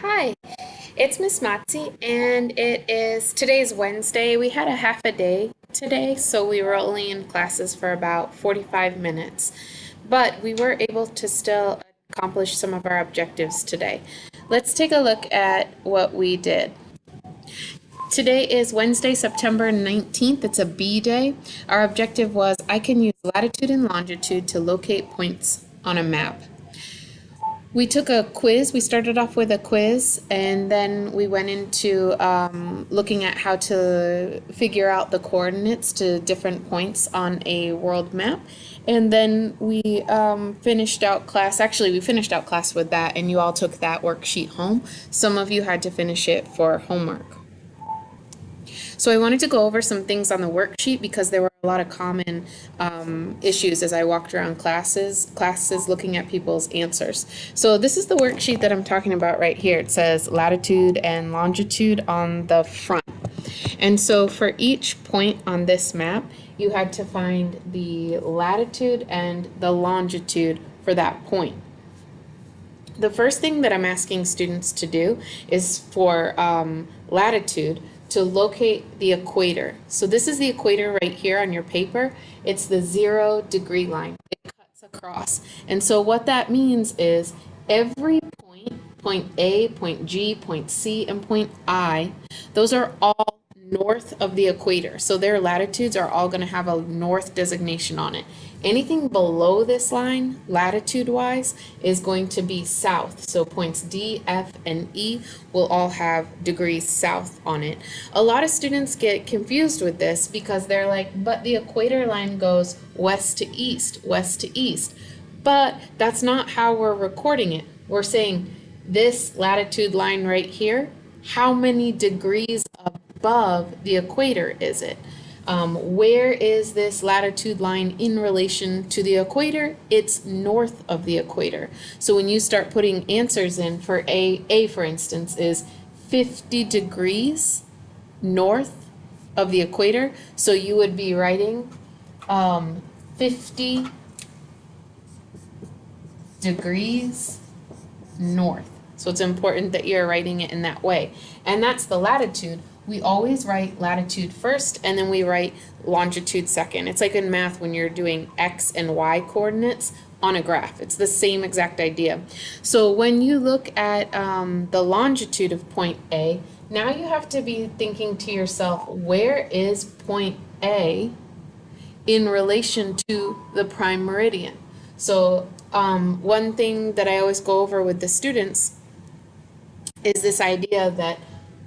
Hi, it's Miss Matzi, and today's Wednesday. We had a half a day today, so we were only in classes for about 45 minutes, but we were able to still accomplish some of our objectives today. Let's take a look at what we did. Today is Wednesday, September 19th. It's a B day. Our objective was I can use latitude and longitude to locate points on a map. We took a quiz. We started off with a quiz, and then we went into looking at how to figure out the coordinates to different points on a world map. And then we finished out class. Actually, we finished out class with that, and you all took that worksheet home. Some of you had to finish it for homework. So I wanted to go over some things on the worksheet because there were a lot of common issues as I walked around classes looking at people's answers. So this is the worksheet that I'm talking about right here. It says latitude and longitude on the front. And so for each point on this map, you had to find the latitude and the longitude for that point. The first thing that I'm asking students to do is for latitude to locate the equator. So this is the equator right here on your paper. It's the 0 degree line. It cuts across. And so what that means is every point A, point G, point C, and point I, those are all north of the equator. So their latitudes are all going to have a north designation on it. Anything below this line, latitude-wise, is going to be south. So points D, F, and E will all have degrees south on it. A lot of students get confused with this because they're like, but the equator line goes west to east, west to east. But that's not how we're recording it. We're saying this latitude line right here, how many degrees above the equator is it? Where is this latitude line in relation to the equator? It's north of the equator. So when you start putting answers in for A for instance, is 50 degrees north of the equator. So you would be writing 50 degrees north. So it's important that you're writing it in that way. And that's the latitude. We always write latitude first and then we write longitude second. It's like in math when you're doing X and Y coordinates on a graph. It's the same exact idea. So when you look at the longitude of point A, now you have to be thinking to yourself, where is point A in relation to the prime meridian? So one thing that I always go over with the students is this idea that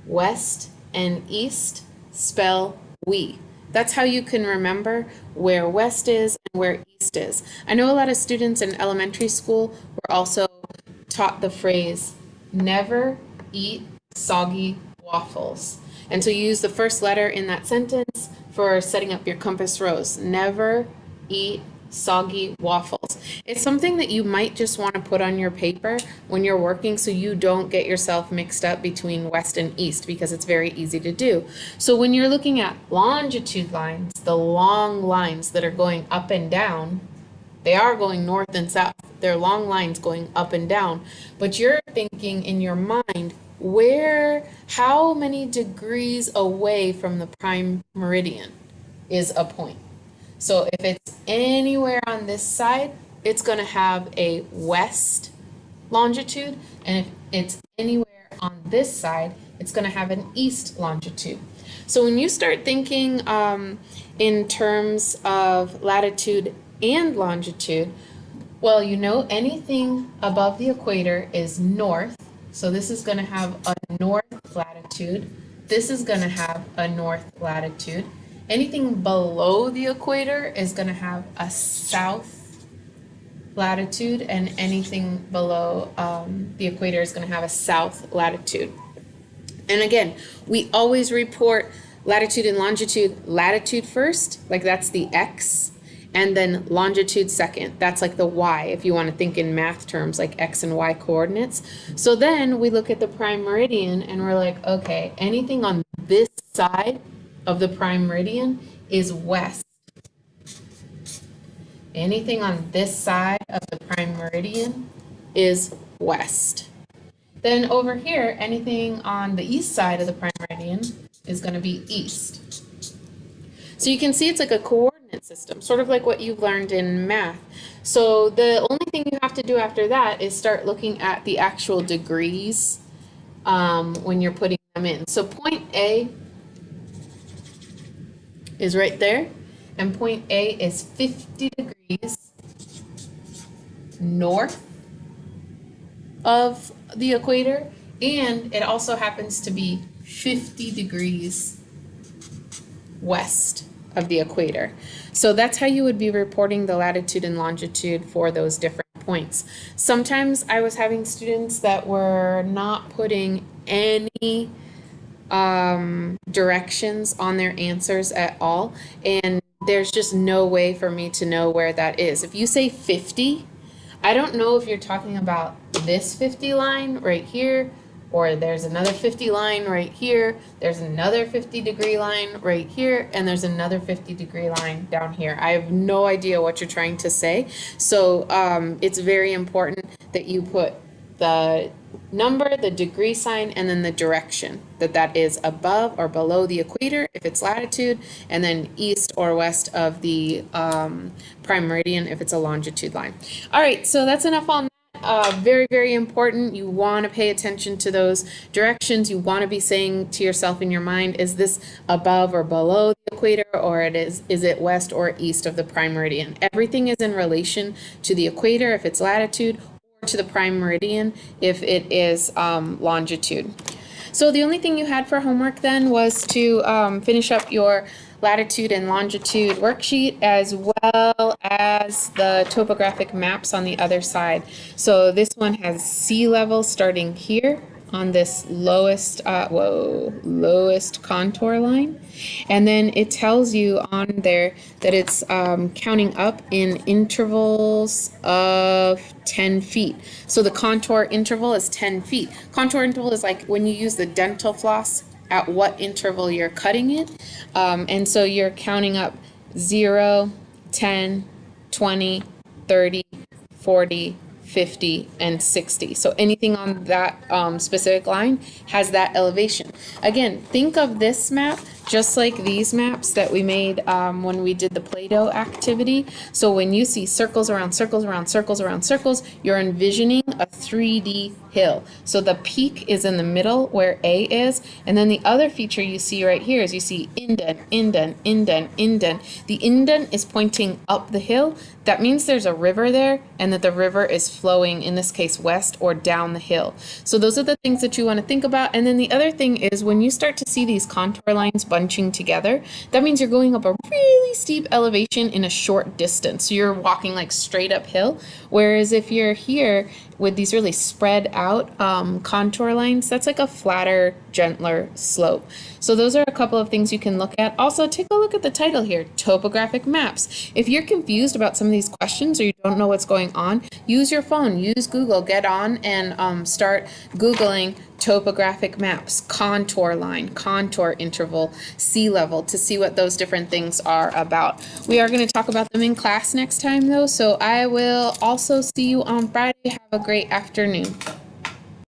west and east spell we. That's how you can remember where west is and where east is. I know a lot of students in elementary school were also taught the phrase, never eat soggy waffles. And so you use the first letter in that sentence for setting up your compass rose. Never eat soggy waffles. It's something that you might just want to put on your paper when you're working so you don't get yourself mixed up between west and east because it's very easy to do. So when you're looking at longitude lines, the long lines that are going up and down, they are going north and south. They're long lines going up and down. But you're thinking in your mind, how many degrees away from the prime meridian is a point? So if it's anywhere on this side, it's going to have a west longitude, and if it's anywhere on this side, it's going to have an east longitude. So when you start thinking in terms of latitude and longitude, well, you know anything above the equator is north, so this is going to have a north latitude. This is going to have a north latitude. Anything below the equator is going to have a south latitude, and anything below the equator is going to have a south latitude. And again, we always report latitude and longitude, latitude first, like that's the X, and then longitude second. That's like the Y, if you want to think in math terms, like X and Y coordinates. So then we look at the prime meridian and we're like, okay, anything on this side of the prime meridian is west. Anything on this side of the prime meridian is west. Then over here, anything on the east side of the prime meridian is going to be east. So you can see it's like a coordinate system, sort of like what you've learned in math. So the only thing you have to do after that is start looking at the actual degrees when you're putting them in. So point A is right there, and point A is 50 degrees north of the equator, and it also happens to be 50 degrees west of the equator. So that's how you would be reporting the latitude and longitude for those different points. Sometimes I was having students that were not putting any directions on their answers at all, and there's just no way for me to know where that is. If you say 50, I don't know if you're talking about this 50 line right here, or there's another 50 line right here, there's another 50-degree line right here, and there's another 50-degree line down here. I have no idea what you're trying to say. So it's very important that you put the number, the degree sign, and then the direction, that is above or below the equator if it's latitude, and then east or west of the prime meridian if it's a longitude line. All right, so that's enough on that. Very, very important. You want to pay attention to those directions. You want to be saying to yourself in your mind, is this above or below the equator, or is it west or east of the prime meridian? Everything is in relation to the equator if it's latitude, or to the prime meridian if it is longitude. So the only thing you had for homework then was to finish up your latitude and longitude worksheet, as well as the topographic maps on the other side. So this one has sea level starting here on this lowest contour line, and then it tells you on there that it's counting up in intervals of 10 feet. So the contour interval is 10 feet. Contour interval is like when you use the dental floss, at what interval you're cutting it. And so you're counting up 0, 10, 20, 30, 40, 50, and 60. So anything on that specific line has that elevation. Again, think of this map just like these maps that we made when we did the Play-Doh activity. So when you see circles around circles around circles around circles, you're envisioning a 3D hill. So the peak is in the middle where A is, and then the other feature you see right here is you see indent, indent, indent, indent. The indent is pointing up the hill. That means there's a river there, and that the river is flowing, in this case, west or down the hill. So those are the things that you want to think about. And then the other thing is when you start to see these contour lines bunching together, that means you're going up a really steep elevation in a short distance. So you're walking like straight uphill. Whereas if you're here with these really spread out contour lines, that's like a flatter, gentler slope. So those are a couple of things you can look at. Also, take a look at the title here, topographic maps. If you're confused about some of these questions or you don't know what's going on, use your phone, use Google, get on and start Googling topographic maps, contour line, contour interval, sea level, to see what those different things are about. We are going to talk about them in class next time though, so I will also see you on Friday. Have a great afternoon.